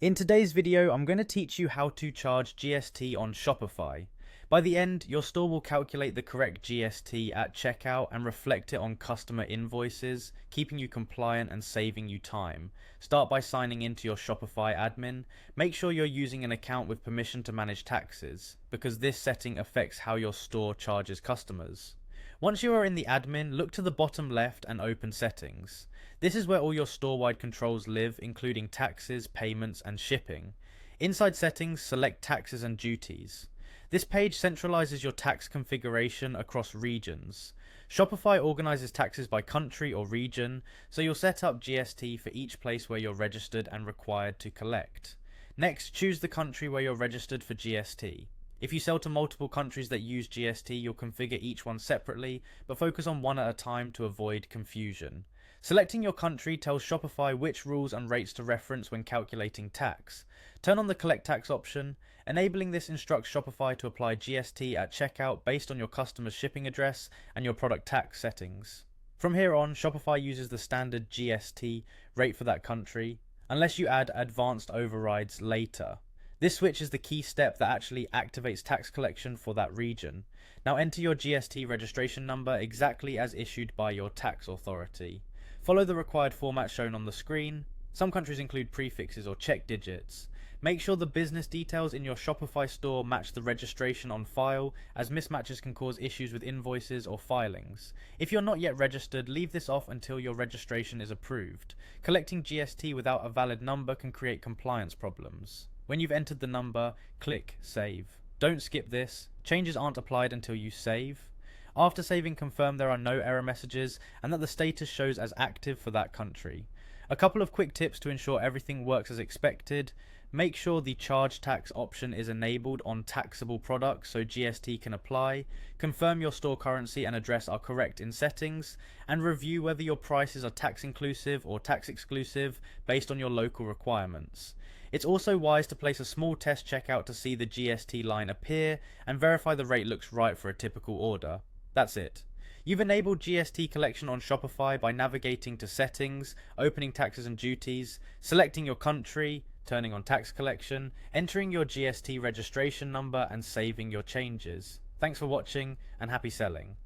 In today's video, I'm going to teach you how to charge GST on Shopify. By the end, your store will calculate the correct GST at checkout and reflect it on customer invoices, keeping you compliant and saving you time. Start by signing into your Shopify admin. Make sure you're using an account with permission to manage taxes, because this setting affects how your store charges customers. Once you are in the admin, look to the bottom left and open settings. This is where all your store-wide controls live, including taxes, payments, and shipping. Inside settings, select taxes and duties. This page centralizes your tax configuration across regions. Shopify organizes taxes by country or region, so you'll set up GST for each place where you're registered and required to collect. Next, choose the country where you're registered for GST. If you sell to multiple countries that use GST, you'll configure each one separately, but focus on one at a time to avoid confusion. Selecting your country tells Shopify which rules and rates to reference when calculating tax. Turn on the Collect Tax option. Enabling this instructs Shopify to apply GST at checkout based on your customer's shipping address and your product tax settings. From here on, Shopify uses the standard GST rate for that country, unless you add advanced overrides later. This switch is the key step that actually activates tax collection for that region. Now enter your GST registration number exactly as issued by your tax authority. Follow the required format shown on the screen. Some countries include prefixes or check digits. Make sure the business details in your Shopify store match the registration on file, as mismatches can cause issues with invoices or filings. If you're not yet registered, leave this off until your registration is approved. Collecting GST without a valid number can create compliance problems. When you've entered the number, click Save. Don't skip this. Changes aren't applied until you save. After saving, confirm there are no error messages and that the status shows as active for that country. A couple of quick tips to ensure everything works as expected. Make sure the charge tax option is enabled on taxable products so GST can apply. Confirm your store currency and address are correct in settings, and review whether your prices are tax inclusive or tax exclusive based on your local requirements. It's also wise to place a small test checkout to see the GST line appear and verify the rate looks right for a typical order. That's it. You've enabled GST collection on Shopify by navigating to settings, opening taxes and duties, selecting your country, turning on tax collection, entering your GST registration number and saving your changes. Thanks for watching and happy selling.